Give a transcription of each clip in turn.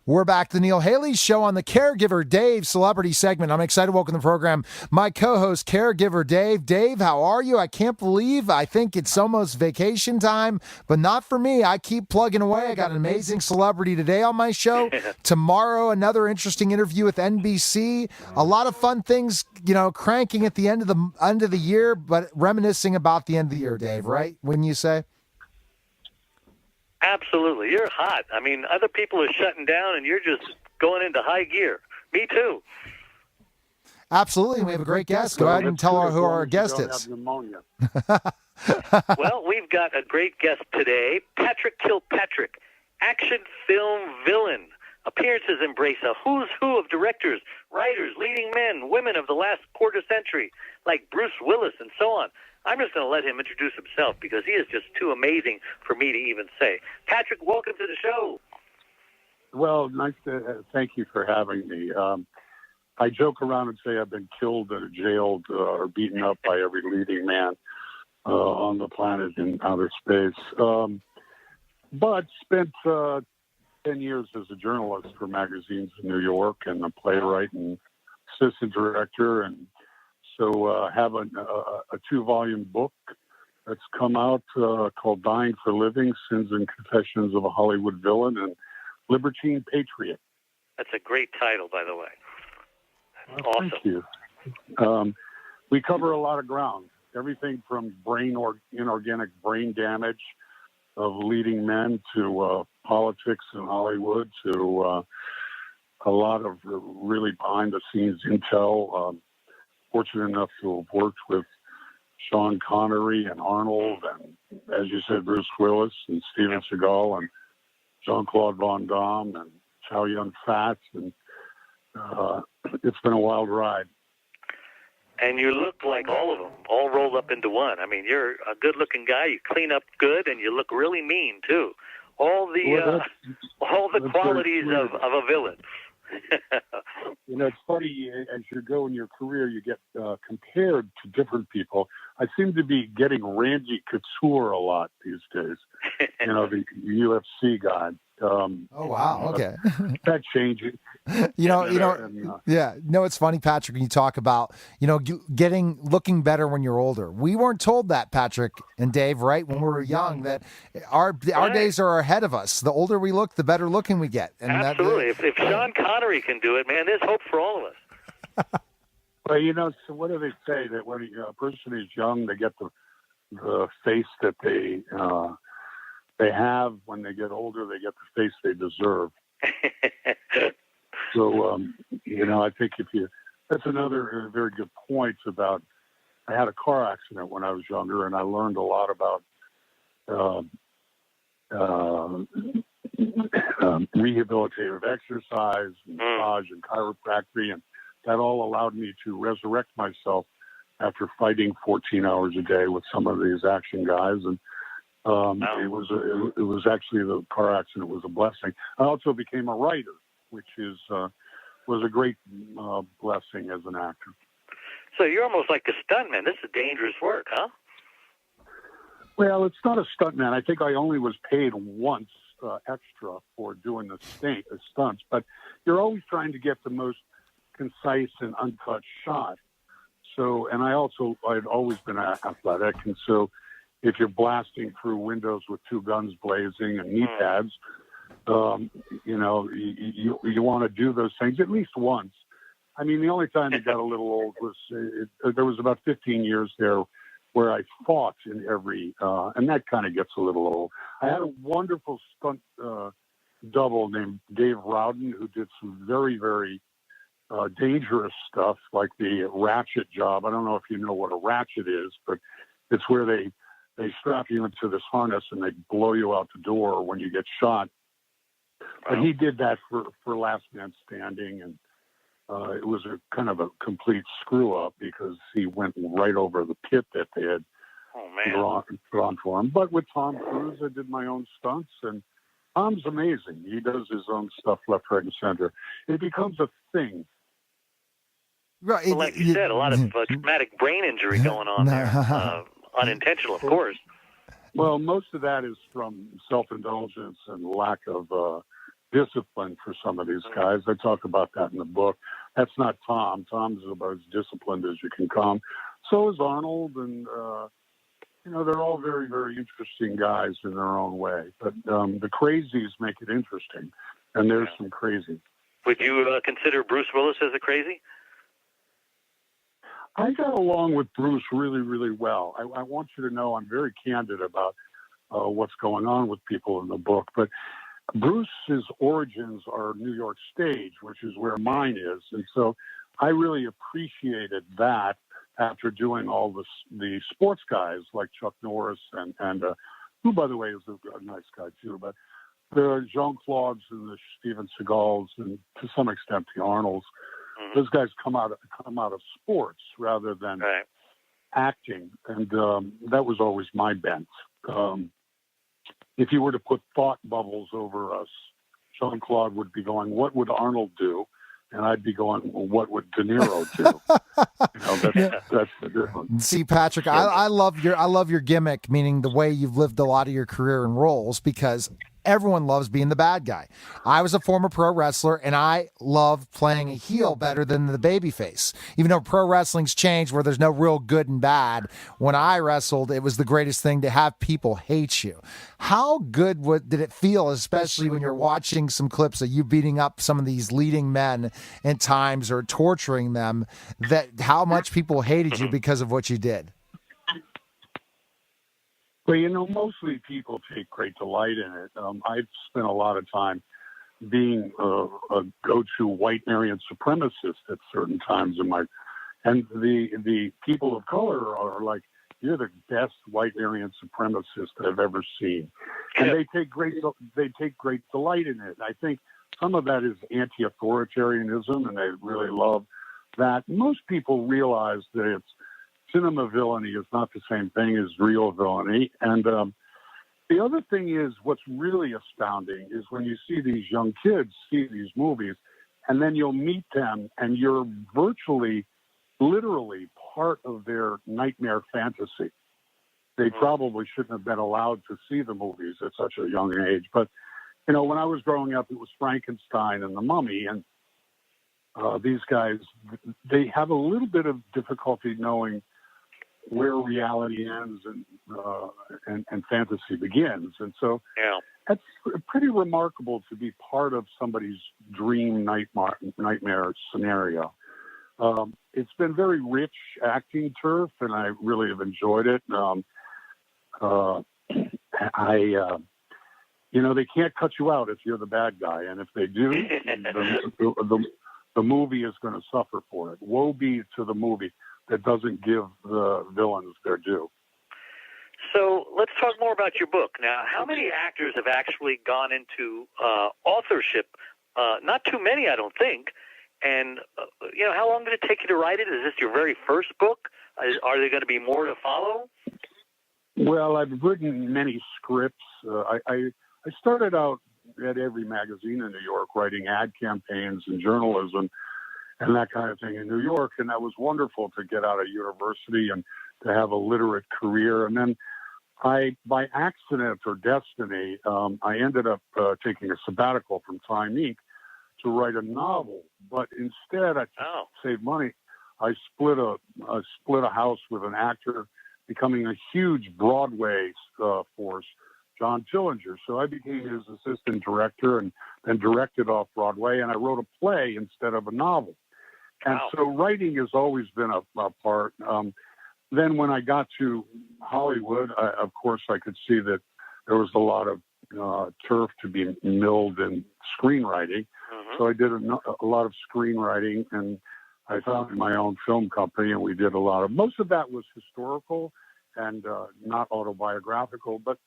We're back to the Neil Haley Show on the Caregiver Dave celebrity segment. I'm excited to welcome to the program my co-host, Caregiver Dave. Dave, how are you? I can't believe I think it's almost vacation time, but not for me. I keep plugging away. I got an amazing celebrity today on my show. Tomorrow, another interesting interview with NBC. A lot of fun things, cranking at the end of the year, but reminiscing about the end of the year, Dave, right? Wouldn't you say? Absolutely. You're hot. I mean, other people are shutting down, and you're just going into high gear. Me too. Absolutely. We have a great guest. Go ahead and tell her who our guest is. Well, we've got a great guest today, Patrick Kilpatrick, action film villain. Appearances embrace a who's who of directors, writers, leading men, women of the last quarter century, like Bruce Willis and so on. I'm just going to let him introduce himself because he is just too amazing for me to even say. Patrick, welcome to the show. Well, nice to thank you for having me. I joke around and say I've been killed or jailed or beaten up by every leading man on the planet in outer space. But spent 10 years as a journalist for magazines in New York and a playwright and assistant director, and so have a 2-volume book that's come out called Dying for Living, Sins and Confessions of a Hollywood Villain, and Libertine Patriot. That's a great title, by the way. Awesome. Thank you. We cover a lot of ground, everything from inorganic brain damage of leading men to politics in Hollywood to a lot of really behind-the-scenes intel. Fortunate enough to have worked with Sean Connery and Arnold and, as you said, Bruce Willis and Steven Seagal and Jean-Claude Van Damme and Chow Yun-Fat. And it's been a wild ride. And you look like all of them, all rolled up into one. I mean, you're a good-looking guy. You clean up good, and you look really mean, too. All the qualities of a villain. It's funny, as you go in your career, you get compared to different people. I seem to be getting Randy Couture a lot these days, the UFC guy. Oh, wow. Okay. That changes. It's funny, Patrick, when you talk about, looking better when you're older. We weren't told that, Patrick and Dave, right? When we were young, that our days are ahead of us. The older we look, the better looking we get. And absolutely. If Sean Connery can do it, man, there's hope for all of us. Well, so what do they say? That when a person is young, they get the face that they have. When they get older, they get the face they deserve. So, I think that's another very good point about, I had a car accident when I was younger, and I learned a lot about rehabilitative exercise, massage, and chiropractic, and that all allowed me to resurrect myself after fighting 14 hours a day with some of these action guys. And it was actually, the car accident was a blessing. I also became a writer, which was a great blessing as an actor. So you're almost like a stuntman. This is dangerous work, huh? Well, it's not a stuntman. I think I only was paid once extra for doing the stunts, but you're always trying to get the most concise and uncut shot. So, and I'd always been athletic, and so if you're blasting through windows with 2 guns blazing and knee pads, you want to do those things at least once. I mean, the only time it got a little old was there was about 15 years there where I fought in every, and that kind of gets a little old. I had a wonderful stunt double named Dave Rowden who did some very, very dangerous stuff like the ratchet job. I don't know if you know what a ratchet is, but it's where they strap you into this harness and they blow you out the door when you get shot. But he did that for Last Man Standing, and it was a kind of a complete screw up because he went right over the pit that they had drawn for him. But with Tom Cruise, I did my own stunts, and Tom's amazing. He does his own stuff left, right, and center. It becomes a thing. Right. Well, like you said, a lot of traumatic brain injury going on there. Unintentional, of course. Well, most of that is from self-indulgence and lack of discipline for some of these guys. I talk about that in the book. That's not Tom. Tom's about as disciplined as you can come. So is Arnold, and they're all very, very interesting guys in their own way. But the crazies make it interesting, and there's some crazy. Would you consider Bruce Willis as a crazy? I got along with Bruce really, really well. I want you to know I'm very candid about what's going on with people in the book. But Bruce's origins are New York stage, which is where mine is. And so I really appreciated that after doing all the sports guys like Chuck Norris and who, by the way, is a nice guy too. But the Jean-Claude's and the Steven Seagals and to some extent the Arnolds. Those guys come out of sports rather than acting, and that was always my bent. If you were to put thought bubbles over us, Jean-Claude would be going, "What would Arnold do?" And I'd be going, "Well, what would De Niro do?" That's the difference. See, Patrick, I love your gimmick, meaning the way you've lived a lot of your career in roles, because everyone loves being the bad guy. I was a former pro wrestler, and I love playing a heel better than the babyface. Even though pro wrestling's changed where there's no real good and bad, when I wrestled, it was the greatest thing to have people hate you. How good did it feel, especially when you're watching some clips of you beating up some of these leading men at times or torturing them, that how much people hated you because of what you did? Well, mostly people take great delight in it. I've spent a lot of time being a go-to white Aryan supremacist at certain times in and the people of color are like, "You're the best white Aryan supremacist I've ever seen," and they take great delight in it. I think some of that is anti-authoritarianism, and they really love that. Most people realize that it's cinema villainy is not the same thing as real villainy. And the other thing is, what's really astounding is when you see these young kids see these movies, and then you'll meet them, and you're virtually, literally part of their nightmare fantasy. They probably shouldn't have been allowed to see the movies at such a young age. But, when I was growing up, it was Frankenstein and The Mummy, and these guys, they have a little bit of difficulty knowing where reality ends and fantasy begins. And so that's pretty remarkable to be part of somebody's dream nightmare scenario. It's been very rich acting turf, and I really have enjoyed it. They can't cut you out if you're the bad guy. And if they do, the movie is going to suffer for it. Woe be to the movie that doesn't give the villains their due. So let's talk more about your book. Now, how many actors have actually gone into authorship? Not too many, I don't think. And, how long did it take you to write it? Is this your very first book? Are there going to be more to follow? Well, I've written many scripts. I started out at every magazine in New York writing ad campaigns and journalism and that kind of thing in New York. And that was wonderful to get out of university and to have a literate career. And then by accident or destiny, I ended up taking a sabbatical from Time Inc. to write a novel. But instead, I saved money. I split a house with an actor, becoming a huge Broadway force, John Tillinger. So I became his assistant director and then directed off Broadway, and I wrote a play instead of a novel. And so writing has always been a part. Then when I got to Hollywood, of course, I could see that there was a lot of turf to be milled in screenwriting. So I did a lot of screenwriting, and I founded my own film company, and we did a lot of, most of that was historical and not autobiographical, but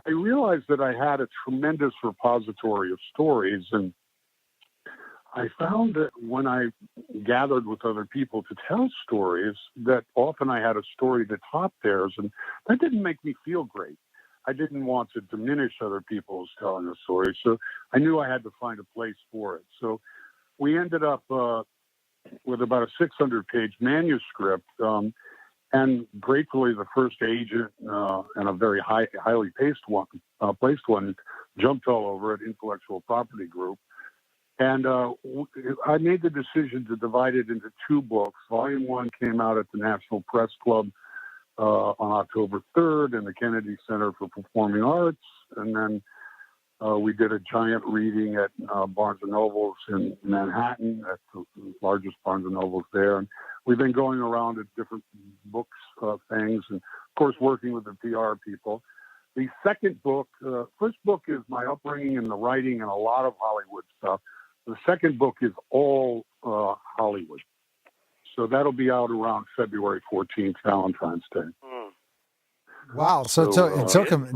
I realized that I had a tremendous repository of stories, and I found that when I gathered with other people to tell stories, that often I had a story that topped theirs, and that didn't make me feel great. I didn't want to diminish other people's telling a story, so I knew I had to find a place for it. So we ended up with about a 600-page manuscript, and gratefully the first agent and a very highly placed one jumped all over it, Intellectual Property Group. And I made the decision to divide it into two books. Volume 1 came out at the National Press Club on October 3rd in the Kennedy Center for Performing Arts. And then we did a giant reading at Barnes & Nobles in Manhattan, at the largest Barnes & Nobles there. And we've been going around at different books, things, and, of course, working with the PR people. The second book, first book is my upbringing in the writing and a lot of Hollywood stuff. The second book is all Hollywood. So that'll be out around February 14th, Valentine's Day. Wow. So it took him.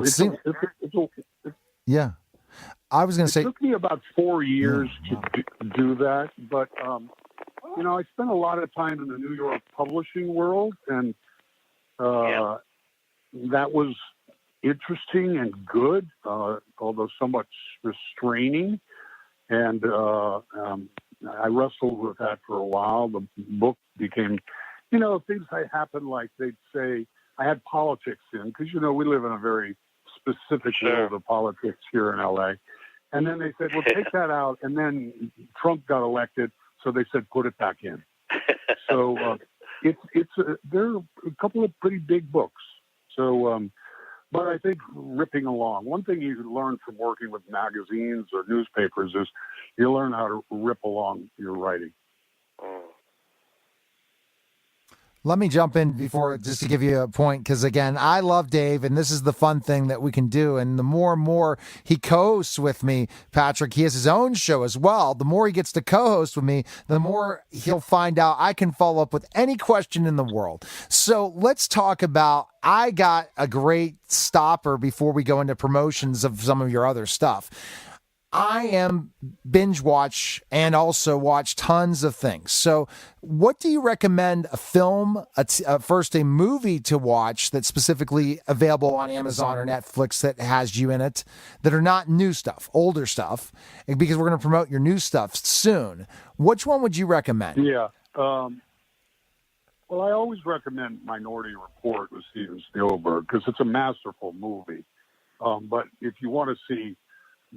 Yeah. I was going to say. It took me about 4 years to do that. But, I spent a lot of time in the New York publishing world, and that was interesting and good, although somewhat restraining. And I wrestled with that for a while. The book became, things that happened, like they'd say, I had politics in, because, we live in a very specific world of politics here in L.A. And then they said, well, take that out. And then Trump got elected, so they said, put it back in. So they're a couple of pretty big books. So, but I think ripping along. One thing you learn from working with magazines or newspapers is you learn how to rip along your writing. Let me jump in before, just to give you a point, because, again, I love Dave, and this is the fun thing that we can do. And the more and more he co-hosts with me, Patrick, he has his own show as well. The more he gets to co-host with me, the more he'll find out I can follow up with any question in the world. So let's talk about, I got a great stopper before we go into promotions of some of your other stuff. I am binge watch and also watch tons of things. So what do you recommend a film, first a movie to watch that's specifically available on Amazon or Netflix that has you in it, that are not new stuff, older stuff, because we're going to promote your new stuff soon. Which one would you recommend? Yeah. Well, I always recommend Minority Report with Steven Spielberg because it's a masterful movie. But if you want to see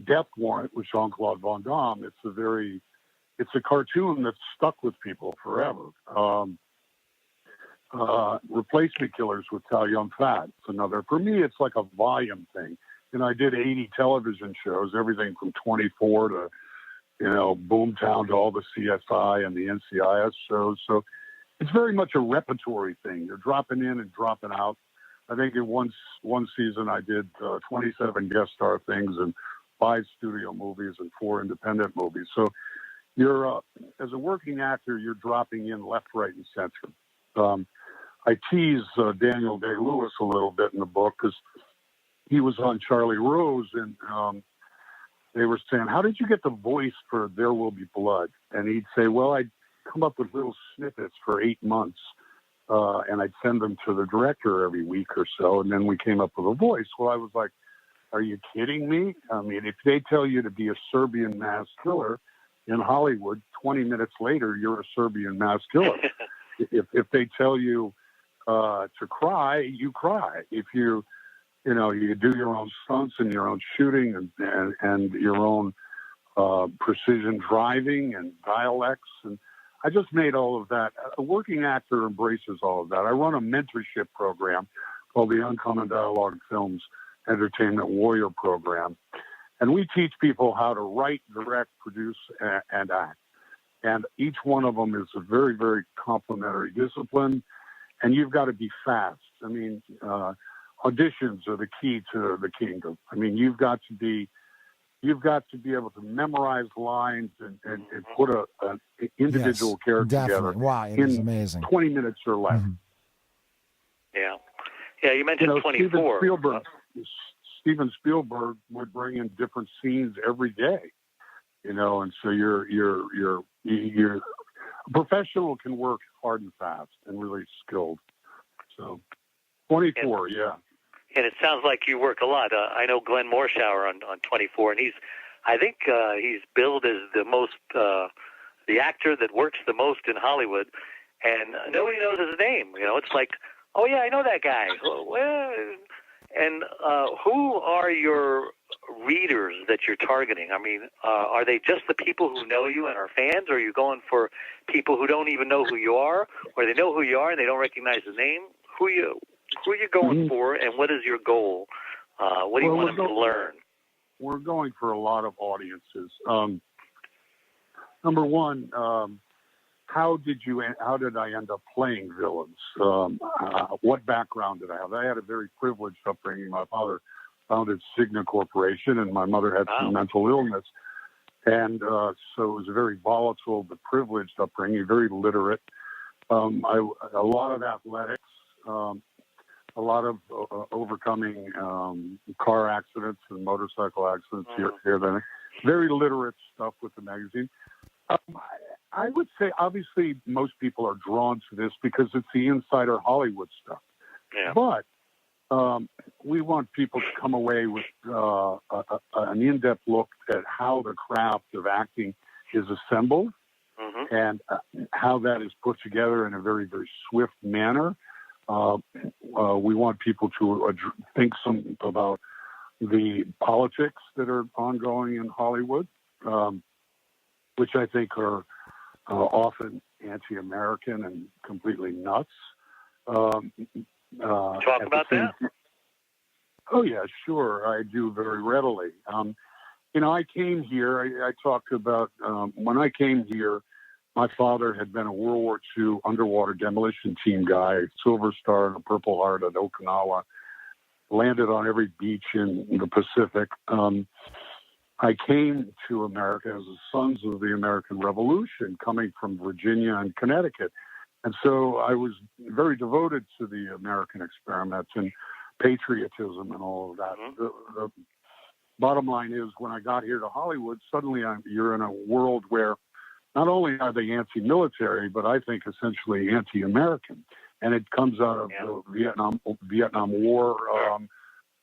Death Warrant with Jean-Claude Van Damme, it's a cartoon that's stuck with people forever. Replacement Killers with Chow Yun-fat, it's another. For me, it's like a volume thing. I did 80 television shows, everything from 24 to, Boomtown to all the CSI and the NCIS shows. So it's very much a repertory thing. You're dropping in and dropping out. I think in one season I did 27 guest star things and 5 studio movies and 4 independent movies. So you're, as a working actor, you're dropping in left, right, and center. I tease Daniel Day-Lewis a little bit in the book because he was on Charlie Rose, and they were saying, how did you get the voice for There Will Be Blood? And he'd say, well, I'd come up with little snippets for 8 months, and I'd send them to the director every week or so, and then we came up with a voice. Well, I was like, are you kidding me? I mean, if they tell you to be a Serbian mass killer in Hollywood, 20 minutes later, you're a Serbian mass killer. If they tell you to cry, you cry. If you do your own stunts and your own shooting and your own precision driving and dialects. And I just made all of that. A working actor embraces all of that. I run a mentorship program called the Uncommon Dialogue Films Entertainment Warrior Program. And we teach people how to write, direct, produce, and act. And each one of them is a very, very complementary discipline. And you've got to be fast. I mean, auditions are the key to the kingdom. I mean, you've got to be able to memorize lines and put an individual character together. Wow, it is amazing. 20 minutes or less. Mm-hmm. Yeah, you mentioned 24. Steven Spielberg would bring in different scenes every day, and so you're a professional can work hard and fast and really skilled. So 24, yeah. And it sounds like you work a lot. I know Glenn Morshower on 24, and I think he's billed as the actor that works the most in Hollywood, and nobody knows his name. It's like, oh yeah, I know that guy. Well, and who are your readers that you're targeting? I mean, are they just the people who know you and are fans, or are you going for people who don't even know who you are, or they know who you are and they don't recognize the name? Who are you going for, and what is your goal? What do you want them to learn? We're going for a lot of audiences. Number one, how did I end up playing villains? What background did I have? I had a very privileged upbringing. My father founded Cigna Corporation, and my mother had some mental illness. And so it was a very volatile but privileged upbringing, very literate. A lot of athletics, a lot of overcoming car accidents and motorcycle accidents here and there. Very literate stuff with the magazine. I would say, obviously, most people are drawn to this because it's the insider Hollywood stuff. Yeah. But we want people to come away with an in-depth look at how the craft of acting is assembled and how that is put together in a very, very swift manner. We want people to think about the politics that are ongoing in Hollywood, which I think are often anti-American and completely nuts. Talk about that. Oh, yeah, sure. I do very readily. I came here, I talked about when I came here, my father had been a World War II underwater demolition team guy, Silver Star and a Purple Heart at Okinawa, landed on every beach in the Pacific. I came to America as the sons of the American Revolution, coming from Virginia and Connecticut. And so I was very devoted to the American experiment and patriotism and all of that. The bottom line is, when I got here to Hollywood, suddenly you're in a world where not only are they anti-military, but I think essentially anti-American. And it comes out of the Vietnam War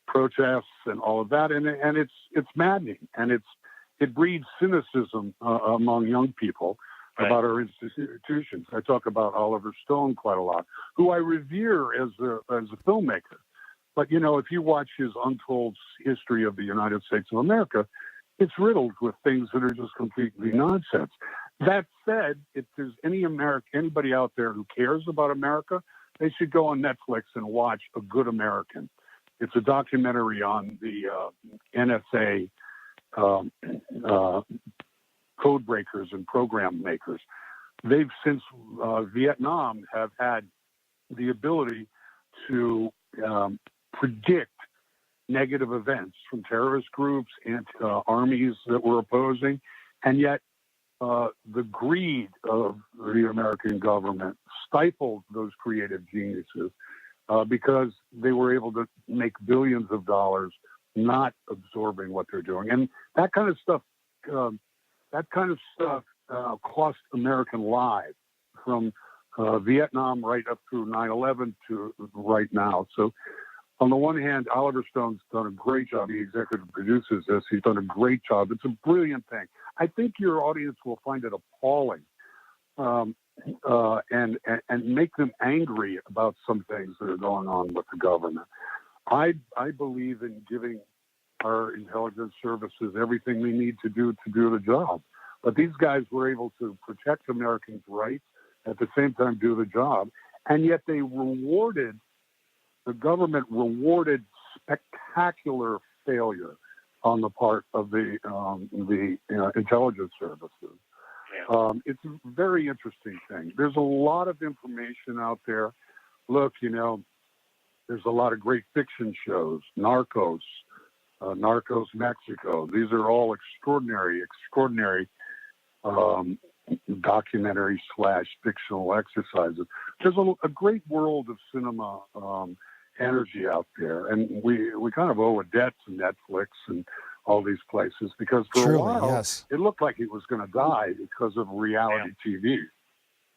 protests and all of that, and it's maddening, and it breeds cynicism among young people about our institutions. I talk about Oliver Stone quite a lot, who I revere as a filmmaker. But if you watch his untold history of the United States of America, it's riddled with things that are just completely nonsense. That said, if there's anybody out there who cares about America, they should go on Netflix and watch A Good American. It's a documentary on the NSA code breakers and program makers. They've, since Vietnam, have had the ability to predict negative events from terrorist groups and armies that were opposing, and yet the greed of the American government stifled those creative geniuses because they were able to make billions of dollars not absorbing what they're doing. And that kind of stuff cost American lives from Vietnam right up through 9/11 to right now. So on the one hand, Oliver Stone's done a great job. He executive produces this. He's done a great job. It's a brilliant thing. I think your audience will find it appalling and make them angry about some things that are going on with the government. I believe in giving our intelligence services everything they need to do the job. But these guys were able to protect Americans' rights, at the same time do the job, and yet the government rewarded spectacular failure on the part of the intelligence services. Yeah. It's a very interesting thing. There's a lot of information out there. Look, there's a lot of great fiction shows, Narcos Mexico. These are all extraordinary documentary / fictional exercises. There's a great world of cinema energy out there, and we kind of owe a debt to Netflix and all these places, because for a while it looked like it was going to die because of reality TV.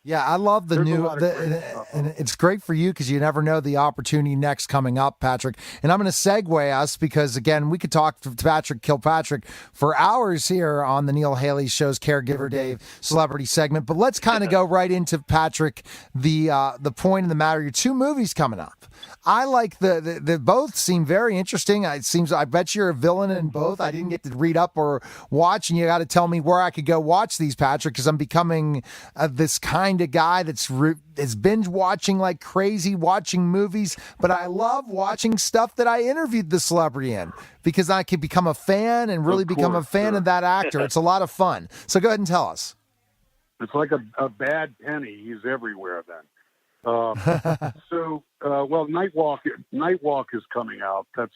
Yeah, I love the There's a new, lot of great stuff. and it's great for you because you never know the opportunity next coming up, Patrick. And I'm going to segue us because, again, we could talk to Patrick Kilpatrick for hours here on the Neil Haley Show's Caregiver Dave celebrity segment. But let's kind of go right into Patrick, the point in the matter. Your two movies coming up. I like the both seem very interesting. It seems I bet you're a villain in both. I didn't get to read up or watch, and you got to tell me where I could go watch these, Patrick, because I'm becoming this kind of guy that's is binge watching like crazy, watching movies. But I love watching stuff that I interviewed the celebrity in because I could become a fan and really become a fan of that actor. It's a lot of fun. So go ahead and tell us. It's like a bad penny. He's everywhere then. Well, Nightwalk is coming out. That's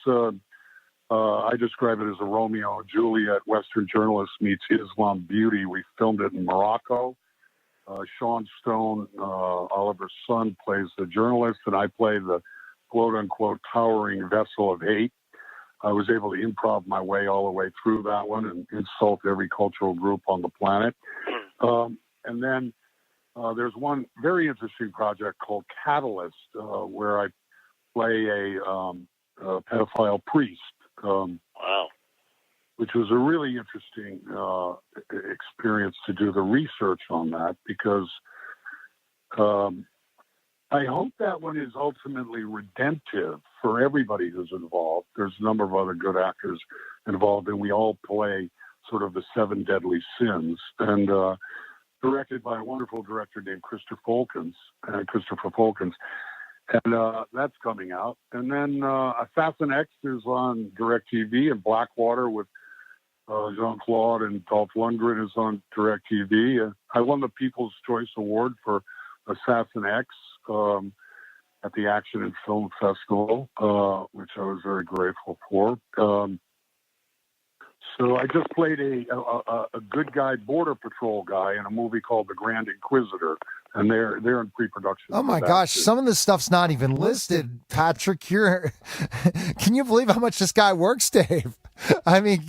I describe it as a Romeo and Juliet Western journalist meets Islam beauty. We filmed it in Morocco. Sean Stone, Oliver's son, plays the journalist, and I play the quote-unquote towering vessel of hate. I was able to improv my way all the way through that one and insult every cultural group on the planet. And then there's one very interesting project called Catalyst, where I play a pedophile priest. Wow. Which was a really interesting experience to do the research on that because I hope that one is ultimately redemptive for everybody who's involved. There's a number of other good actors involved, and we all play sort of the seven deadly sins. And directed by a wonderful director named Christopher Folkens. And that's coming out. And then Assassin X is on DirecTV, and Blackwater with Jean-Claude and Dolph Lundgren is on DirecTV. I won the People's Choice Award for Assassin X at the Action and Film Festival, which I was very grateful for. So I just played a good guy, border patrol guy, in a movie called The Grand Inquisitor, and they're in pre-production. Oh my gosh, some of this stuff's not even listed, Patrick. Can you believe how much this guy works, Dave? I mean,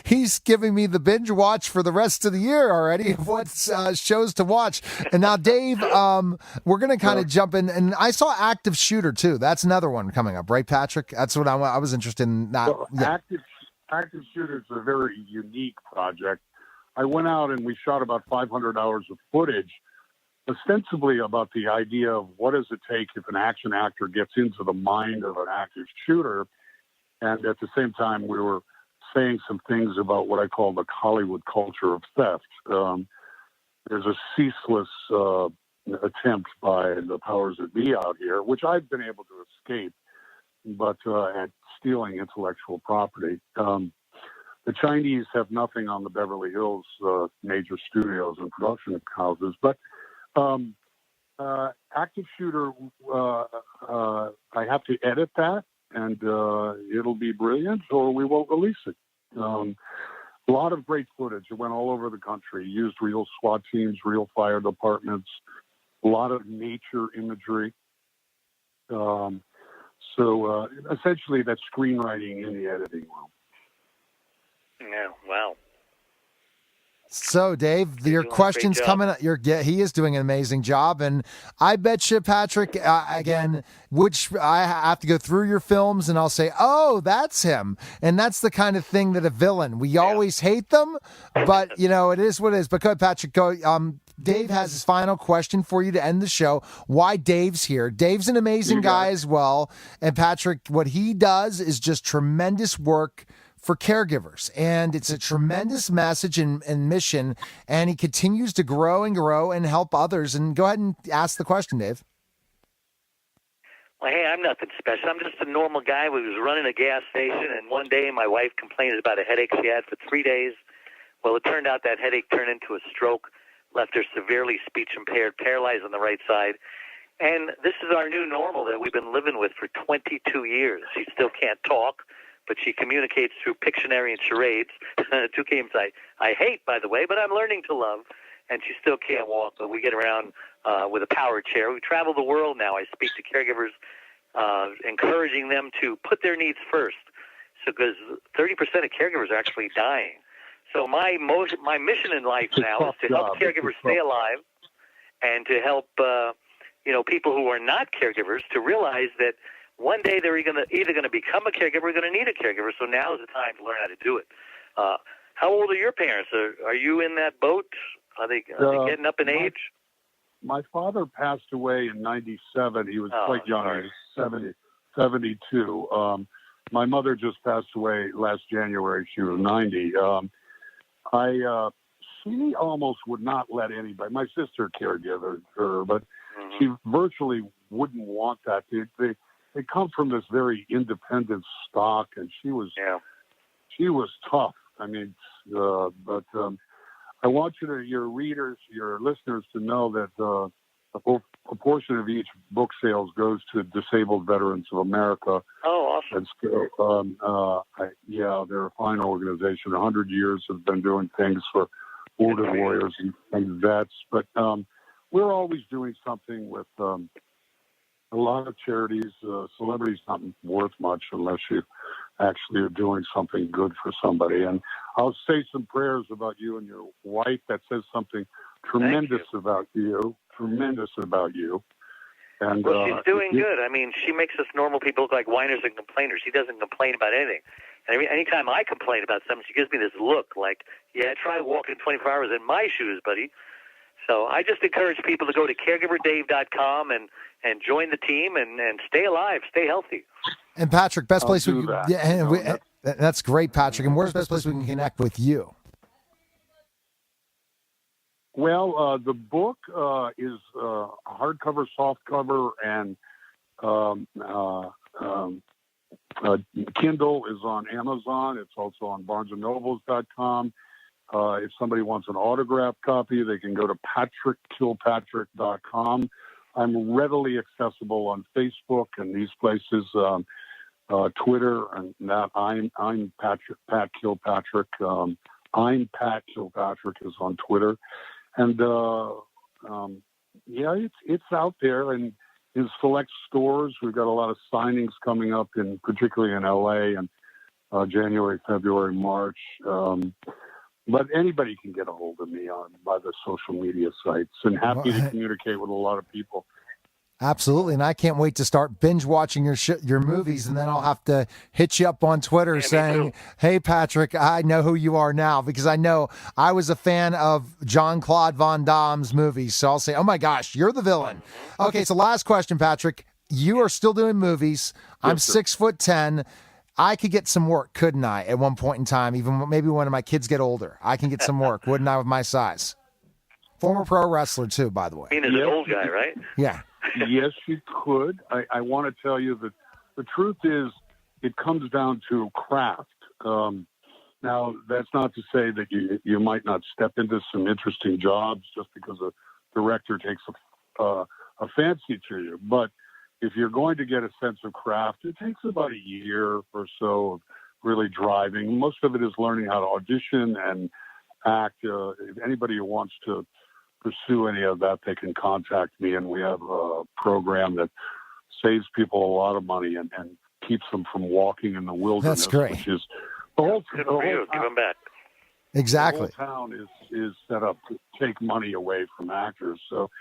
he's giving me the binge watch for the rest of the year already of what shows to watch. And now, Dave, we're going to kind of jump in. And I saw Active Shooter, too. That's another one coming up, right, Patrick? That's what I was interested in. Active Shooter is a very unique project. I went out and we shot about 500 hours of footage, ostensibly about the idea of what does it take if an action actor gets into the mind of an active shooter. And at the same time, we were saying some things about what I call the Hollywood culture of theft. There's a ceaseless attempt by the powers that be out here, which I've been able to escape, but at stealing intellectual property. The Chinese have nothing on the Beverly Hills major studios and production houses, but Active Shooter, I have to edit that, and it'll be brilliant, or we won't release it. A lot of great footage. It went all over the country, used real SWAT teams, real fire departments, a lot of nature imagery. So essentially that's screenwriting in the editing room. Yeah, wow. So, Dave, your question's coming up. He is doing an amazing job. And I bet you, Patrick, again, which I have to go through your films and I'll say, oh, that's him. And that's the kind of thing that a villain, we always hate them, but, it is what it is. But go ahead, Patrick, go. Dave has his final question for you to end the show. Why Dave's here. Dave's an amazing guy as well. And Patrick, what he does is just tremendous work for caregivers. And it's a tremendous message and mission. And he continues to grow and help others. And go ahead and ask the question, Dave. Well, hey, I'm nothing special. I'm just a normal guy who was running a gas station. And one day my wife complained about a headache she had for 3 days. Well, it turned out that headache turned into a stroke, left her severely speech impaired, paralyzed on the right side. And this is our new normal that we've been living with for 22 years. She still can't talk, but she communicates through Pictionary and charades, two games I hate, by the way, but I'm learning to love. And she still can't walk, but we get around with a power chair. We travel the world now. I speak to caregivers, encouraging them to put their needs first. So because 30% of caregivers are actually dying. So my mission in life It's a now is tough to help job. caregivers It's a stay tough- alive, and to help people who are not caregivers to realize that one day they're either going to become a caregiver or going to need a caregiver. So now is the time to learn how to do it. How old are your parents? Are you in that boat? Are they getting up in age? My father passed away in 97. He was quite young. Sorry. He was 72. My mother just passed away last January. She was 90. She almost would not let anybody. My sister caregiver her, but she virtually wouldn't want that. They come from this very independent stock, and she was tough. I mean, but I want your readers, your listeners, to know that a portion of each book sales goes to Disabled Veterans of America. Oh, awesome. And so, they're a fine organization. 100 years have been doing things for wounded warriors and vets. But we're always doing something with a lot of charities. Celebrity's not worth much unless you actually are doing something good for somebody. And I'll say some prayers about you and your wife that says something tremendous about you. Tremendous about you. And well, she's doing good. I mean, she makes us normal people look like whiners and complainers. She doesn't complain about anything. And anytime I complain about something, she gives me this look like, yeah, try walking 24 hours in my shoes, buddy. So I just encourage people to go to caregiverdave.com and join the team and stay alive, stay healthy. And Patrick, best place we that. can, that's great, Patrick. And where's the best place we can connect with you? Well, the book is hardcover, softcover, and Kindle is on Amazon. It's also on BarnesandNobles.com. If somebody wants an autographed copy, they can go to PatrickKilpatrick.com. I'm readily accessible on Facebook and these places, Twitter, and that I'm Patrick, Pat Kilpatrick. I'm Pat Kilpatrick is on Twitter. And it's out there, and in select stores. We've got a lot of signings coming up, particularly in LA, and January, February, March. But anybody can get a hold of me by the social media sites, and happy to communicate with a lot of people. Absolutely, and I can't wait to start binge watching your movies, and then I'll have to hit you up on Twitter saying, "Hey, Patrick, I know who you are now," because I know I was a fan of Jean-Claude Van Damme's movies. So I'll say, "Oh my gosh, you're the villain." Okay, so last question, Patrick. You are still doing movies. I'm 6'10". I could get some work, couldn't I? At one point in time, even maybe when my kids get older, I can get some work, wouldn't I? With my size. Former pro wrestler too, by the way. Being as an old guy, right? Yeah. Yes, you could. I want to tell you that the truth is it comes down to craft. Now, that's not to say that you might not step into some interesting jobs just because a director takes a fancy to you. But if you're going to get a sense of craft, it takes about a year or so of really driving. Most of it is learning how to audition and act. If anybody who wants to pursue any of that, they can contact me, and we have a program that saves people a lot of money and keeps them from walking in the wilderness. That's great. Which is the whole Good for you. Give them back. Exactly. The whole town is set up to take money away from actors. So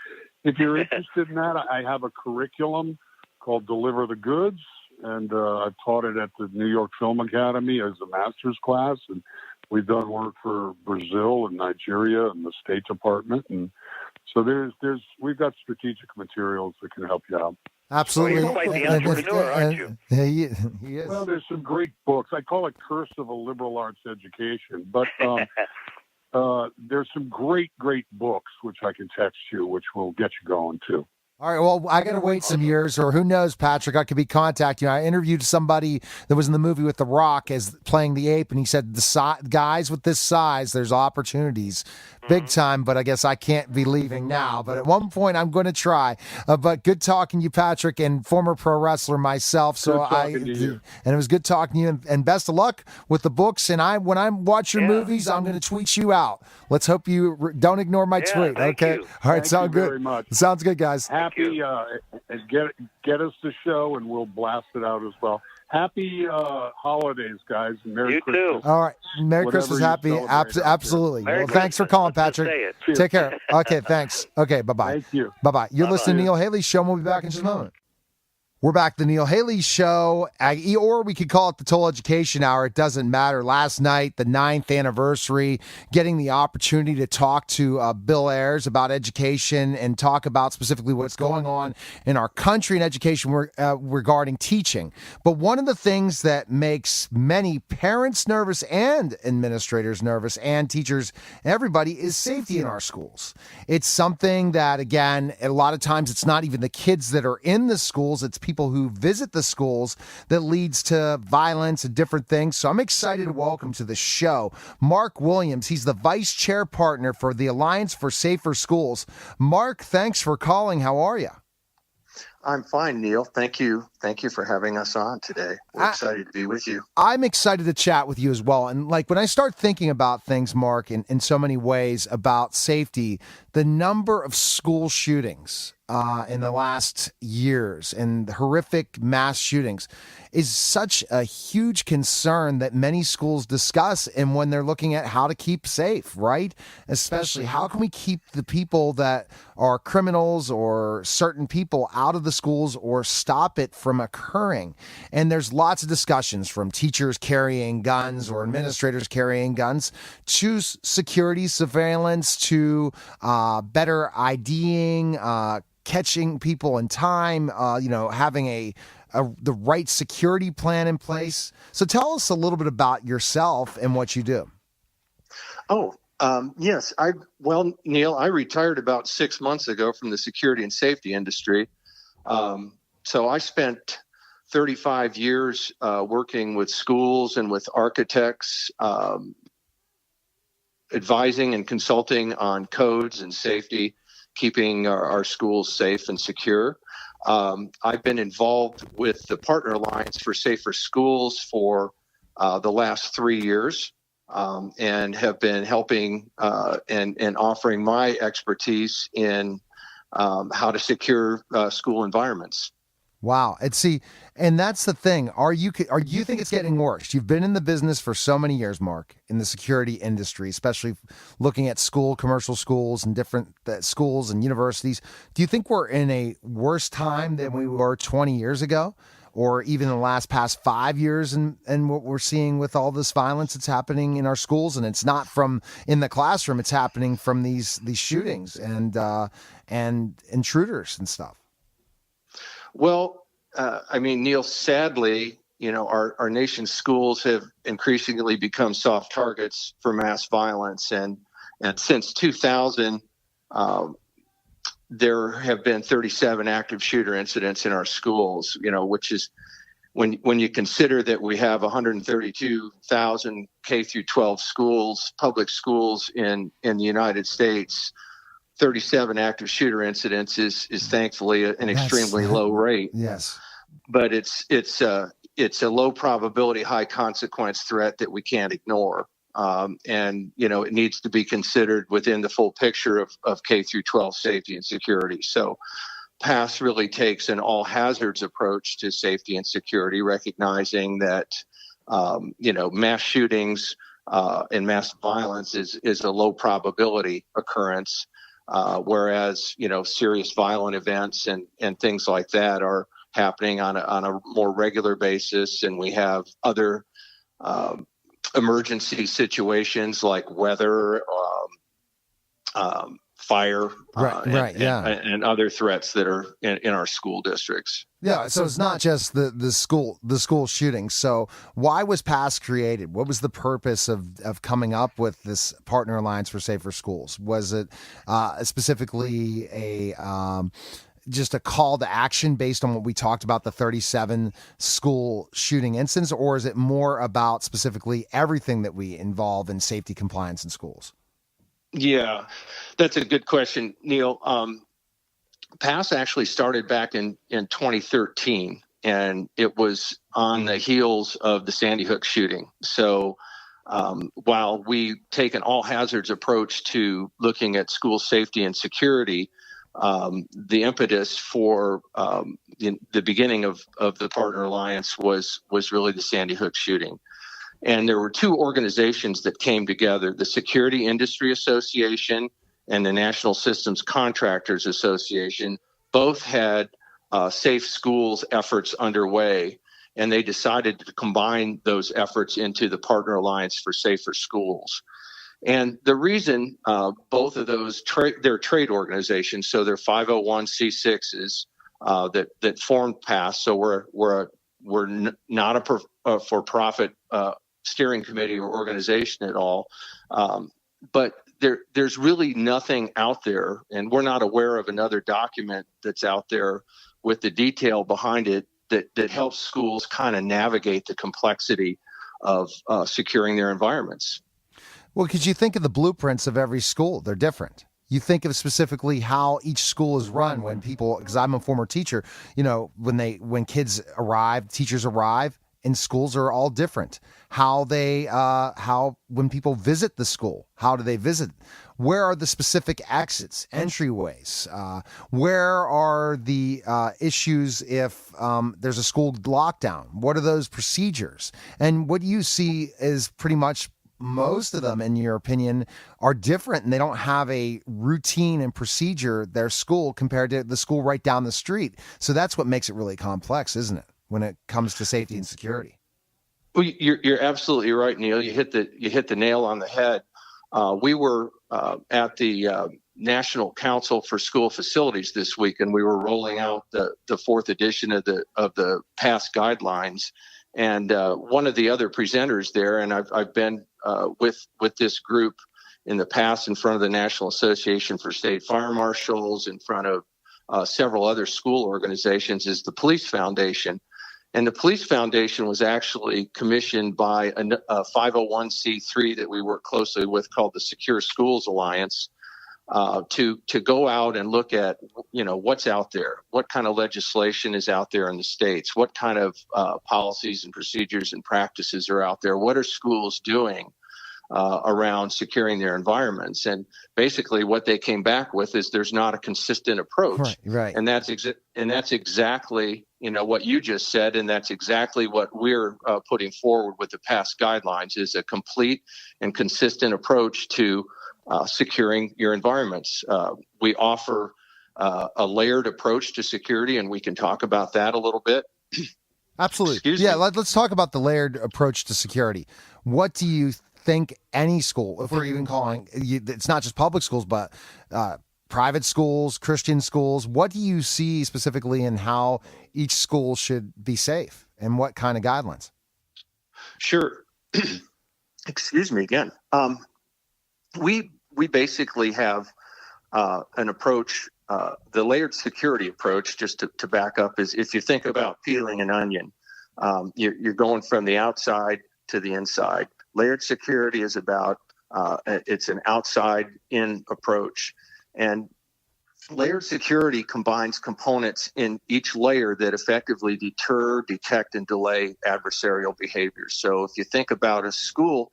if you're interested in that, I have a curriculum called Deliver the Goods, and I've taught it at the New York Film Academy as a master's class, and we've done work for Brazil and Nigeria and the State Department, and so we've got strategic materials that can help you out. Absolutely. Well, you're quite the entrepreneur, aren't you? He is. Well, there's some great books. I call it Curse of a Liberal Arts Education, but there's some great books which I can text you, which will get you going too. All right, well, I got to wait some years, or who knows, Patrick, I could be contacting you. I interviewed somebody that was in the movie with The Rock as playing the ape, and he said, guys with this size, there's opportunities big time, but I guess I can't be leaving now. But at one point, I'm going to try. But good talking to you, Patrick, and former pro wrestler myself. So and it was good talking to you, and best of luck with the books. And when I watch your movies, I'm going to tweet you out. Let's hope you don't ignore my tweet. Okay. You. All right. Thank you good. very much. Sounds good, guys. Happy get us the show, and we'll blast it out as well. Happy holidays, guys. Merry You Christmas. too. All right. Merry Whatever Christmas. you Happy. celebrate out there. Absolutely. Merry Well, thanks for Christmas. calling, Let's just Patrick. say it. Cheers. Take care. Okay. Thanks. Okay. Bye-bye. Thank you. Bye-bye. You're Bye-bye. listening to Neil Haley's show, and we'll be back in just a moment. We're back to the Neil Haley Show, or we could call it the Toll Education Hour. It doesn't matter. Last night, the 9th anniversary, getting the opportunity to talk to Bill Ayers about education and talk about specifically what's going on in our country in education regarding teaching. But one of the things that makes many parents nervous and administrators nervous and teachers, everybody, is safety in our schools. It's something that, again, a lot of times it's not even the kids that are in the schools, it's people who visit the schools that leads to violence and different things. So I'm excited to welcome to the show Mark Williams. He's the vice chair partner for the Alliance for Safer Schools. Mark, thanks for calling. How are you? I'm fine, Neil. Thank you. Thank you for having us on today. We're excited to be with you. I'm excited to chat with you as well. And like when I start thinking about things, Mark, in so many ways about safety, the number of school shootings in the last years and the horrific mass shootings is such a huge concern that many schools discuss. And when they're looking at how to keep safe, right? Especially how can we keep the people that are criminals or certain people out of the schools or stop it from occurring? And there's lots of discussions from teachers carrying guns or administrators carrying guns to security surveillance to better IDing, catching people in time, having the right security plan in place. So tell us a little bit about yourself and what you do. Yes. Neil, I retired about 6 months ago from the security and safety industry. So I spent 35 years working with schools and with architects, advising and consulting on codes and safety, keeping our schools safe and secure. I've been involved with the Partner Alliance for Safer Schools for the last 3 years and have been helping and offering my expertise in how to secure school environments. Wow. And that's the thing. Are you think it's getting worse? You've been in the business for so many years, Mark, in the security industry, especially looking at commercial schools and different schools and universities. Do you think we're in a worse time than we were 20 years ago? Or even in the past 5 years and what we're seeing with all this violence that's happening in our schools? And it's not from in the classroom, it's happening from these shootings and intruders and stuff. Well, Neil, sadly, our nation's schools have increasingly become soft targets for mass violence. And since 2000, there have been 37 active shooter incidents in our schools, which is when you consider that we have 132,000 K through 12 schools, public schools in the United States. 37 active shooter incidents is thankfully an extremely low rate. Yes, but it's a low probability, high consequence threat that we can't ignore, and it needs to be considered within the full picture of K through 12 safety and security. So, PASS really takes an all hazards approach to safety and security, recognizing that mass shootings and mass violence is a low probability occurrence. Whereas, serious violent events and things like that are happening on a more regular basis. And we have other emergency situations like weather, fire, and other threats that are in our school districts. Yeah, so it's not just the school shooting. So why was PASS created? What was the purpose of coming up with this Partner Alliance for Safer Schools? Was it specifically just a call to action based on what we talked about, the 37 school shooting incidents, or is it more about specifically everything that we involve in safety compliance in schools? Yeah, that's a good question, Neil. PASS actually started back in 2013, and it was on the heels of the Sandy Hook shooting. So while we take an all hazards approach to looking at school safety and security, the impetus for the beginning of the Partner Alliance was really the Sandy Hook shooting. And there were two organizations that came together, the Security Industry Association and the National Systems Contractors Association. Both had safe schools efforts underway, and they decided to combine those efforts into the Partner Alliance for Safer Schools. And the reason both of those they're trade organizations, so they're 501c6s that formed PASS. So we're not a for-profit steering committee or organization at all, but there's really nothing out there, and we're not aware of another document that's out there with the detail behind it that helps schools kind of navigate the complexity of securing their environments. Well, because you think of the blueprints of every school, they're different. You think of specifically how each school is run when people, because I'm a former teacher, when kids arrive, teachers arrive, and schools are all different. When people visit the school, how do they visit? Where are the specific exits, entryways? Where are the issues if there's a school lockdown? What are those procedures? And what you see is pretty much most of them, in your opinion, are different, and they don't have a routine and procedure, their school, compared to the school right down the street. So that's what makes it really complex, isn't it, when it comes to safety and security? Well, you're absolutely right, Neil. You hit the nail on the head. We were at the National Council for School Facilities this week, and we were rolling out the fourth edition of the PASS guidelines. And one of the other presenters there, and I've been with this group in the past in front of the National Association for State Fire Marshals, in front of several other school organizations, is the Police Foundation. And the Police Foundation was actually commissioned by a 501c3 that we work closely with called the Secure Schools Alliance to go out and look at, what's out there, what kind of legislation is out there in the states, what kind of policies and procedures and practices are out there, what are schools doing around securing their environments. And basically what they came back with is there's not a consistent approach. Right. And that's exactly what you just said, and that's exactly what we're putting forward with the PASS guidelines, is a complete and consistent approach to securing your environments. We offer a layered approach to security, and we can talk about that a little bit. Absolutely. Let's talk about the layered approach to security. What do you think any school, if we're even calling it's not just public schools, but private schools, Christian schools, what do you see specifically in how each school should be safe, and what kind of guidelines? Sure. Excuse me again. We basically have an approach, the layered security approach, just to back up, is if you think about peeling an onion, you're going from the outside to the inside. Layered security is about, it's an outside-in approach. And layered security combines components in each layer that effectively deter, detect, and delay adversarial behaviors. So if you think about a school,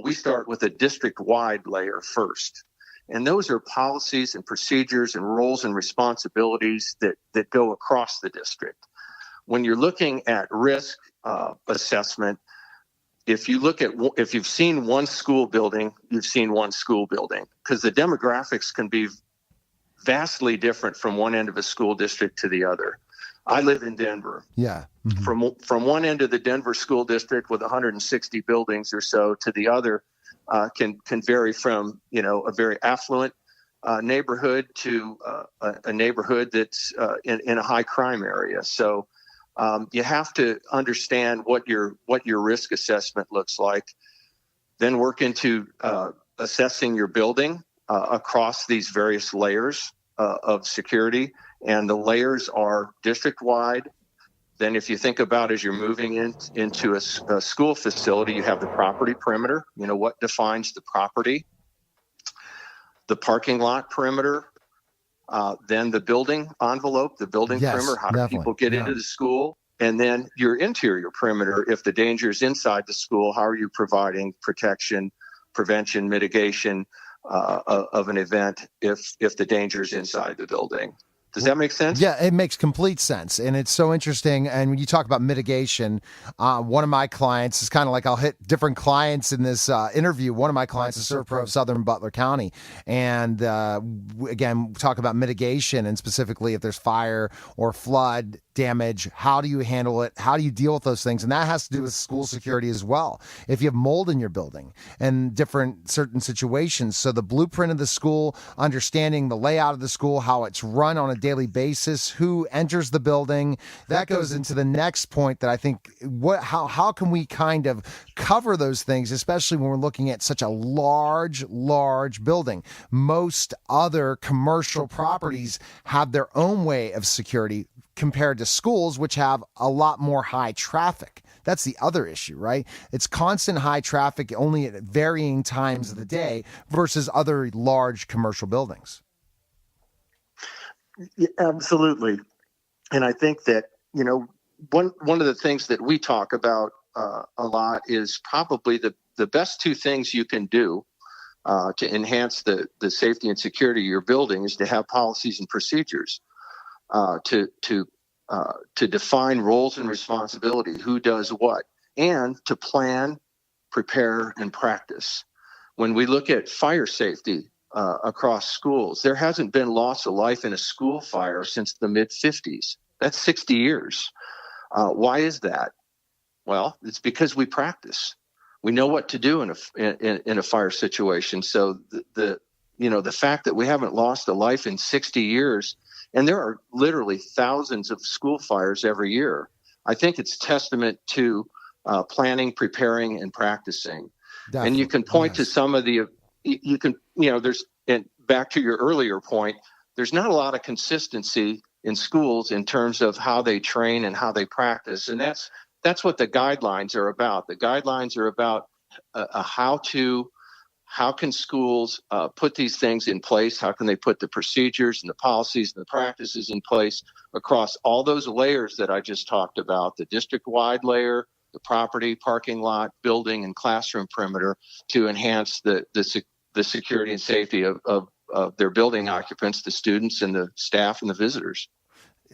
we start with a district-wide layer first. And those are policies and procedures and roles and responsibilities that go across the district. When you're looking at risk assessment, if you've seen one school building, you've seen one school building, because the demographics can be vastly different from one end of a school district to the other. I live in Denver. Yeah. Mm-hmm. From one end of the Denver school district with 160 buildings or so to the other can vary from, a very affluent neighborhood to a neighborhood that's in a high crime area. So you have to understand what your risk assessment looks like, then work into assessing your building across these various layers of security. And the layers are district-wide. Then if you think about as you're moving into a school facility, you have the property perimeter, what defines the property, the parking lot perimeter, then the building envelope, the building perimeter, how do people get into the school? And then your interior perimeter, if the danger is inside the school, how are you providing protection, prevention, mitigation of an event if the danger is inside the building. Does that make sense? Yeah, it makes complete sense. And it's so interesting. And when you talk about mitigation, one of my clients is kind of like I'll hit different clients in this interview. One of my clients is Servpro of Southern Butler County. And again, talk about mitigation and specifically if there's fire or flood damage, how do you handle it? How do you deal with those things? And that has to do with school security as well. If you have mold in your building and different certain situations. So the blueprint of the school, understanding the layout of the school, how it's run on a daily basis, who enters the building, that goes into the next point that I think how can we kind of cover those things, especially when we're looking at such a large building. Most other commercial properties have their own way of security compared to schools, which have a lot more high traffic. That's the other issue, right? It's constant high traffic only at varying times of the day versus other large commercial buildings. Yeah, absolutely. And I think that, one of the things that we talk about a lot is probably the best two things you can do to enhance the safety and security of your building is to have policies and procedures. To define roles and responsibility, who does what, and to plan, prepare, and practice. When we look at fire safety across schools, there hasn't been loss of life in a school fire since the mid-50s. That's 60 years. Why is that? Well, it's because we practice. We know what to do in a fire situation. So the fact that we haven't lost a life in 60 years, and there are literally thousands of school fires every year, I think it's testament to planning, preparing, and practicing. Definitely. And you can point to some of there's, and back to your earlier point, there's not a lot of consistency in schools in terms of how they train and how they practice. And that's what the guidelines are about. The guidelines are about how can schools put these things in place? How can they put the procedures and the policies and the practices in place across all those layers that I just talked about, the district-wide layer, the property, parking lot, building, and classroom perimeter, to enhance the security and safety of their building occupants, the students and the staff and the visitors.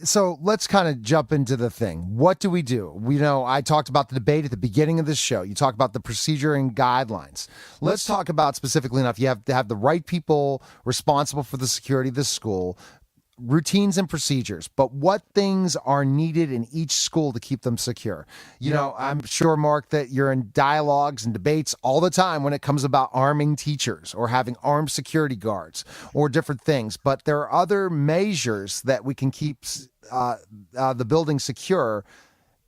So let's kind of jump into the thing. What do we do? I talked about the debate at the beginning of this show. You talk about the procedure and guidelines. Let's talk about specifically enough. You have to have the right people responsible for the security of the school, routines and procedures, but what things are needed in each school to keep them secure? I'm sure, Mark, that you're in dialogues and debates all the time when it comes about arming teachers or having armed security guards or different things, but there are other measures that we can keep the building secure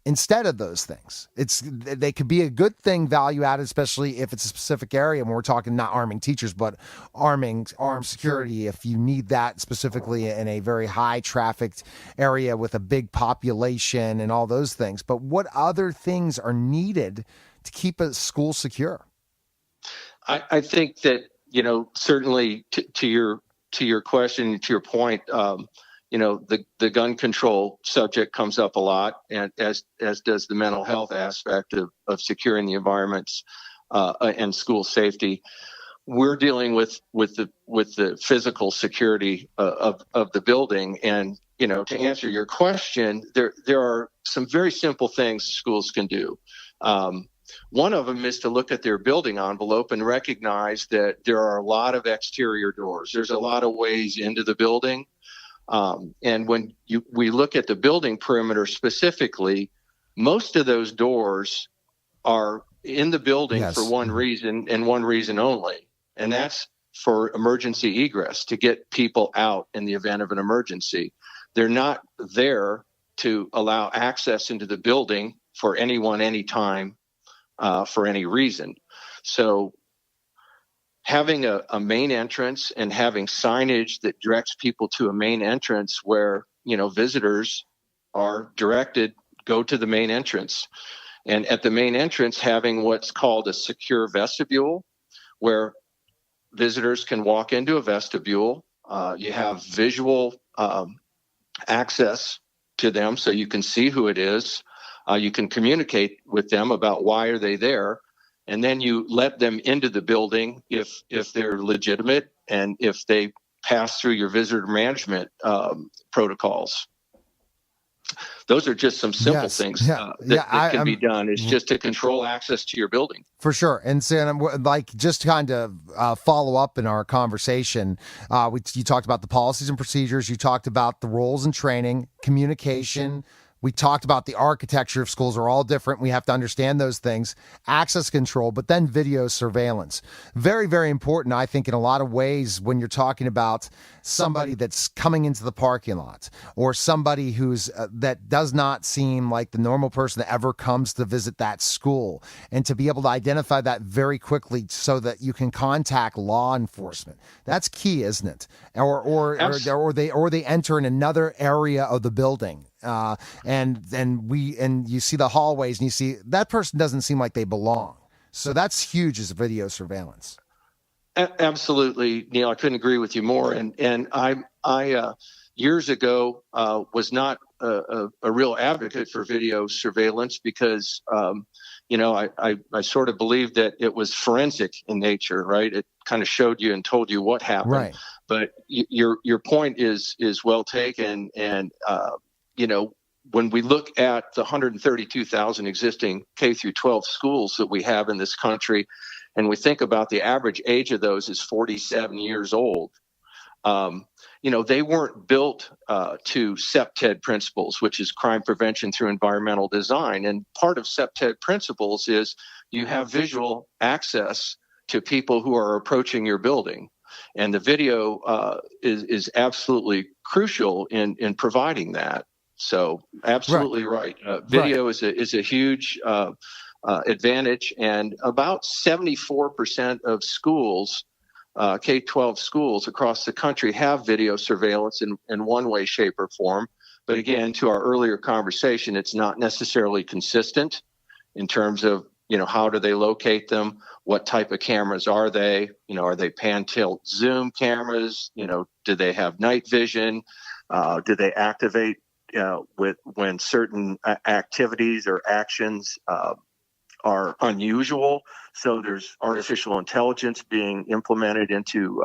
instead of those things. They could be a good thing, value added, especially if it's a specific area. When we're talking not arming teachers, but armed security, if you need that specifically in a very high trafficked area with a big population and all those things. But what other things are needed to keep a school secure? I think that, certainly to your question, to your point, the gun control subject comes up a lot, and as does the mental health aspect of securing the environments and school safety. We're dealing with the physical security of the building, and to answer your question, there are some very simple things schools can do. One of them is to look at their building envelope and recognize that there are a lot of exterior doors. There's a lot of ways into the building. And when we look at the building perimeter specifically, most of those doors are in the building for one reason and one reason only, and that's for emergency egress, to get people out in the event of an emergency. They're not there to allow access into the building for anyone, anytime, for any reason. So having a main entrance and having signage that directs people to a main entrance where, visitors are directed, go to the main entrance. And at the main entrance, having what's called a secure vestibule, where visitors can walk into a vestibule. You have visual access to them so you can see who it is. You can communicate with them about why are they there. and then you let them into the building if they're legitimate and if they pass through your visitor management protocols. Those are just some simple things that can be done. It's just to control access to your building. For sure. And so, like, just to kind of follow up in our conversation, you talked about the policies and procedures. You talked about the roles and training, communication. We talked about the architecture of schools are all different. We have to understand those things, access control, but then video surveillance. Very, very important, I think, in a lot of ways when you're talking about somebody that's coming into the parking lot or somebody who's that does not seem like the normal person that ever comes to visit that school, and to be able to identify that very quickly so that you can contact law enforcement. That's key, isn't it? Or they enter in another area of the building. And you see the hallways and you see that person doesn't seem like they belong. So that's huge as video surveillance. Absolutely, Neil. I couldn't agree with you more. And I years ago was not a real advocate for video surveillance because I sort of believed that it was forensic in nature, right? It kind of showed you and told you what happened. Right. But your point is well taken, and when we look at the 132,000 existing K through 12 schools that we have in this country, and we think about the average age of those is 47 years old, they weren't built to CPTED principles, which is crime prevention through environmental design. And part of CPTED principles is you have visual access to people who are approaching your building. And the video is absolutely crucial in providing that. So absolutely right. Video is a huge advantage, and about 74% of schools, K-12 schools across the country, have video surveillance in one way, shape, or form. But again, to our earlier conversation, it's not necessarily consistent in terms of how do they locate them? What type of cameras are they? Are they pan, tilt, zoom cameras? Do they have night vision? Do they activate when certain activities or actions are unusual? So there's artificial intelligence being implemented into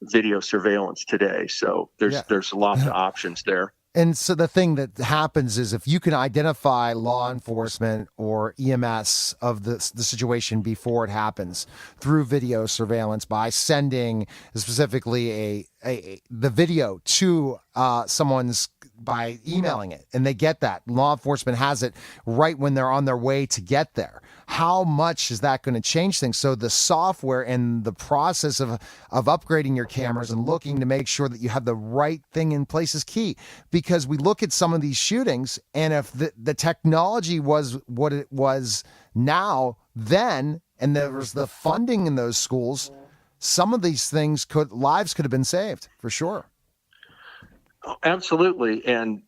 video surveillance today. So there's lots of options there. And so the thing that happens is if you can identify law enforcement or EMS of the situation before it happens through video surveillance by sending specifically the video to someone's by emailing it, and they get that. Law enforcement has it right when they're on their way to get there. How much is that going to change things? So the software and the process of upgrading your cameras and looking to make sure that you have the right thing in place is key, because we look at some of these shootings, and if the technology was what it was now then, and there was the funding in those schools, some of these things lives could have been saved for sure. Oh, absolutely. And,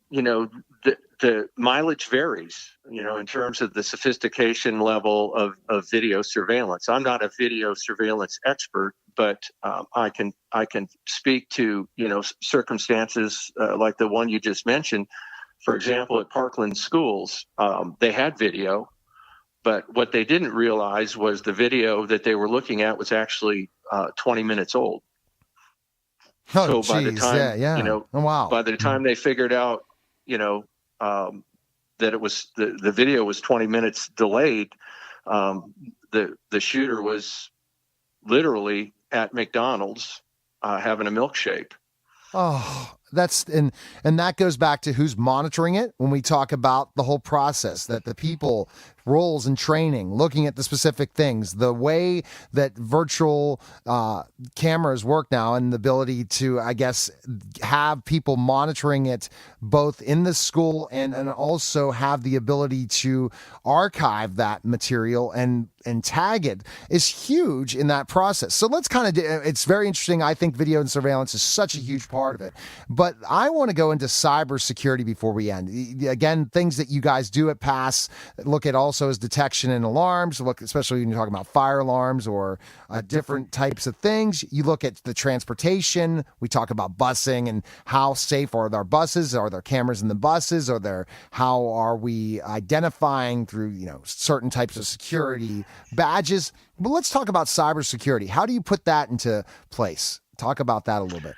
the mileage varies, in terms of the sophistication level of video surveillance. I'm not a video surveillance expert, but I can speak to, circumstances like the one you just mentioned. For example, at Parkland schools, they had video, but what they didn't realize was the video that they were looking at was actually 20 minutes old. Oh, so by the time, by the time they figured out, that it was the video was 20 minutes delayed, the shooter was literally at McDonald's having a milkshake. Oh, and that goes back to who's monitoring it when we talk about the whole process, that the people, roles and training, looking at the specific things, the way that virtual cameras work now, and the ability to, I guess, have people monitoring it both in the school and also have the ability to archive that material and tag it is huge in that process. So let's it's very interesting. I think video and surveillance is such a huge part of it. But I want to go into cybersecurity before we end. Again, things that you guys do at PASS, look at all also is detection and alarms, especially when you're talking about fire alarms or different types of things. You look at the transportation. We talk about busing and how safe are our buses? Are there cameras in the buses? How are we identifying through, certain types of security badges? But let's talk about cybersecurity. How do you put that into place? Talk about that a little bit.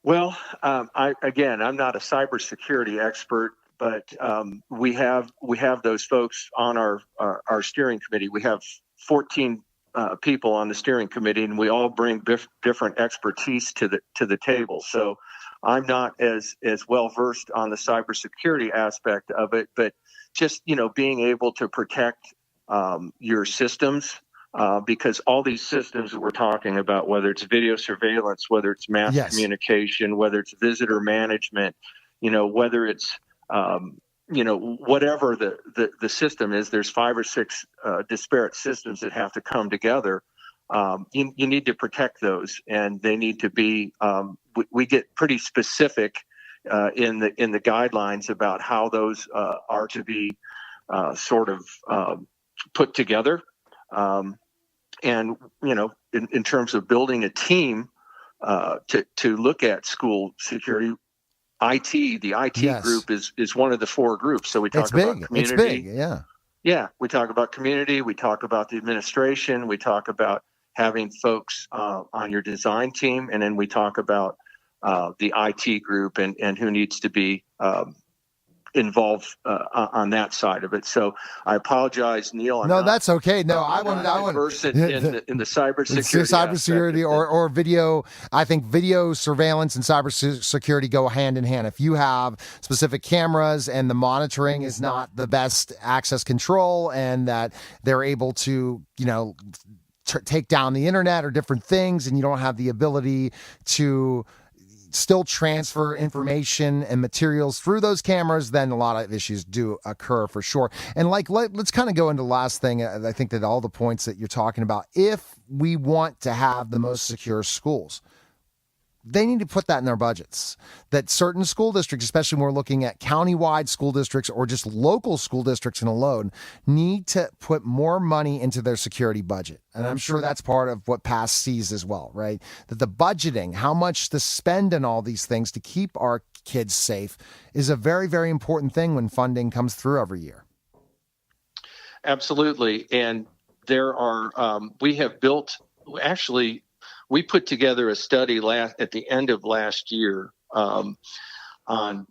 Well, I'm not a cybersecurity expert, but we have those folks on our steering committee. We have 14 people on the steering committee, and we all bring different expertise to the table. So I'm not as well versed on the cybersecurity aspect of it, but just being able to protect your systems. Because all these systems that we're talking about, whether it's video surveillance, whether it's mass communication, whether it's visitor management, whether it's, whatever the system is, there's 5 or 6 disparate systems that have to come together. You need to protect those, and they need to be. We get pretty specific in the guidelines about how those are to be sort of put together. And, in terms of building a team to look at school security, the IT group is one of the 4 groups. So we talk about community. It's big, yeah. Yeah, we talk about community. We talk about the administration. We talk about having folks on your design team. And then we talk about the IT group and who needs to be involved on that side of it. So I apologize, Neil. That's okay. No, I want in the cybersecurity or video. I think video surveillance and cybersecurity go hand in hand. If you have specific cameras and the monitoring is not the best access control, and that they're able to, take down the internet or different things, and you don't have the ability to still transfer information and materials through those cameras, then a lot of issues do occur for sure. And let's kind of go into the last thing. I think that all the points that you're talking about, if we want to have the most secure schools, they need to put that in their budgets. That certain school districts, especially when we're looking at countywide school districts or just local school districts in alone, need to put more money into their security budget. And I'm sure that's part of what PASS sees as well, right? That the budgeting, how much to spend on all these things to keep our kids safe, is a very, very important thing when funding comes through every year. Absolutely. And there are, we put together a study at the end of last year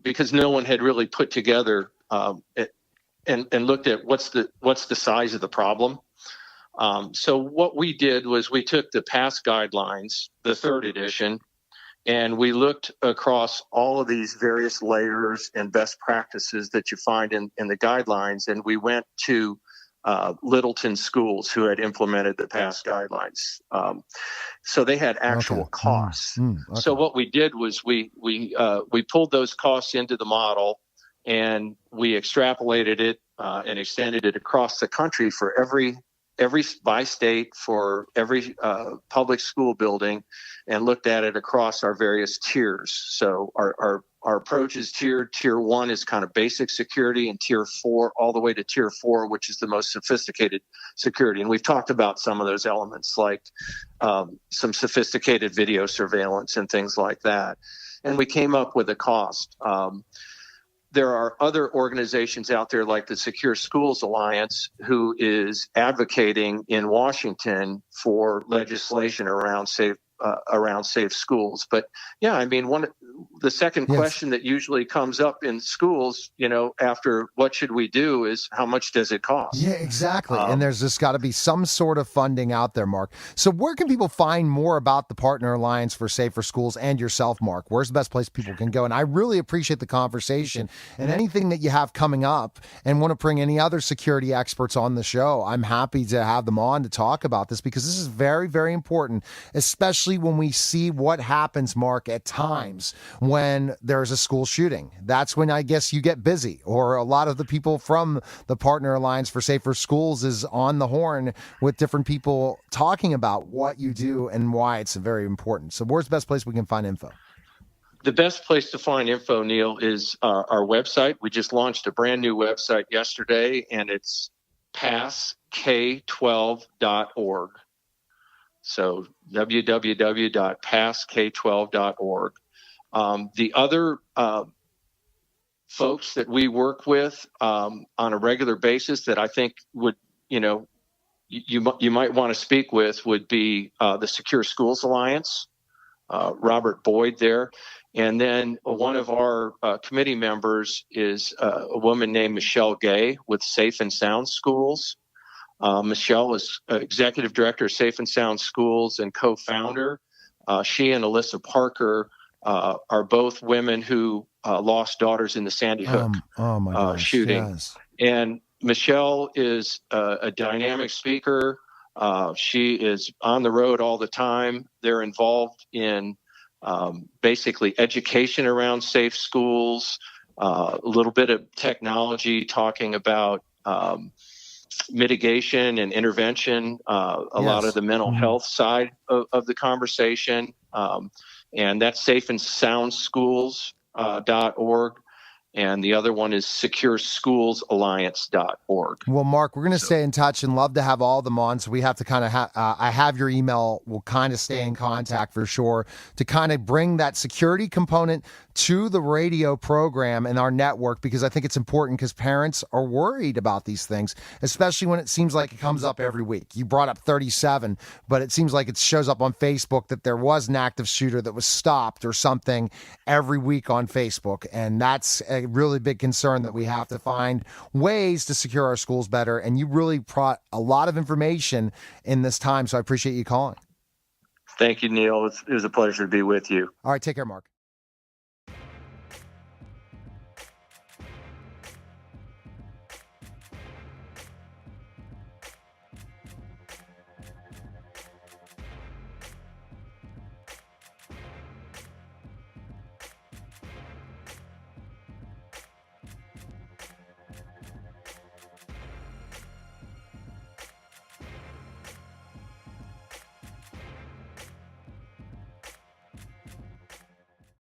because no one had really put together and looked at what's the size of the problem. So what we did was we took the PASS guidelines, the 3rd edition, and we looked across all of these various layers and best practices that you find in the guidelines, and we went to Littleton schools who had implemented the PASS guidelines. So they had actual costs. Okay. So what we did was we pulled those costs into the model, and we extrapolated it and extended it across the country for every by state, for every public school building, and looked at it across our various tiers. So our approach is tiered. Tier 1 is kind of basic security, and Tier 4 all the way to Tier 4, which is the most sophisticated security. And we've talked about some of those elements, like some sophisticated video surveillance and things like that. And we came up with a cost. There are other organizations out there like the Secure Schools Alliance, who is advocating in Washington for legislation around safe schools. But yeah, I mean, the second question that usually comes up in schools, after what should we do, is how much does it cost? Yeah, exactly. And there's just got to be some sort of funding out there, Mark. So where can people find more about the Partner Alliance for Safer Schools and yourself, Mark? Where's the best place people can go? And I really appreciate the conversation, and anything that you have coming up, and want to bring any other security experts on the show, I'm happy to have them on to talk about this, because this is very, very important, especially when we see what happens, Mark, at times when there's a school shooting. That's when I guess you get busy, or a lot of the people from the Partner Alliance for Safer Schools is on the horn with different people talking about what you do and why it's very important. So where's the best place we can find info? The best place to find info, Neil, is our website. We just launched a brand new website yesterday, and it's passk12.org. So www.passk12.org. The other folks that we work with on a regular basis that I think would, you might want to speak with would be the Secure Schools Alliance, Robert Boyd there. And then one of our committee members is a woman named Michelle Gay with Safe and Sound Schools. Michelle is executive director of Safe and Sound Schools and co-founder. She and Alyssa Parker are both women who lost daughters in the Sandy Hook shooting. Yes. And Michelle is a dynamic speaker. She is on the road all the time. They're involved in basically education around safe schools, a little bit of technology, talking about mitigation and intervention, a lot of the mental health side of the conversation. And that's safeandsoundschools.org. And the other one is secureschoolsalliance.org. Well, Mark, we're going to stay in touch and love to have all of them on. So we have to kind of I have your email. We'll kind of stay in contact for sure to kind of bring that security component to the radio program and our network, because I think it's important because parents are worried about these things, especially when it seems like it comes up every week. You brought up 37, but it seems like it shows up on Facebook that there was an active shooter that was stopped or something every week on Facebook. And that's a really big concern that we have to find ways to secure our schools better. And you really brought a lot of information in this time. So I appreciate you calling. Thank you, Neil. It was a pleasure to be with you. All right. Take care, Mark.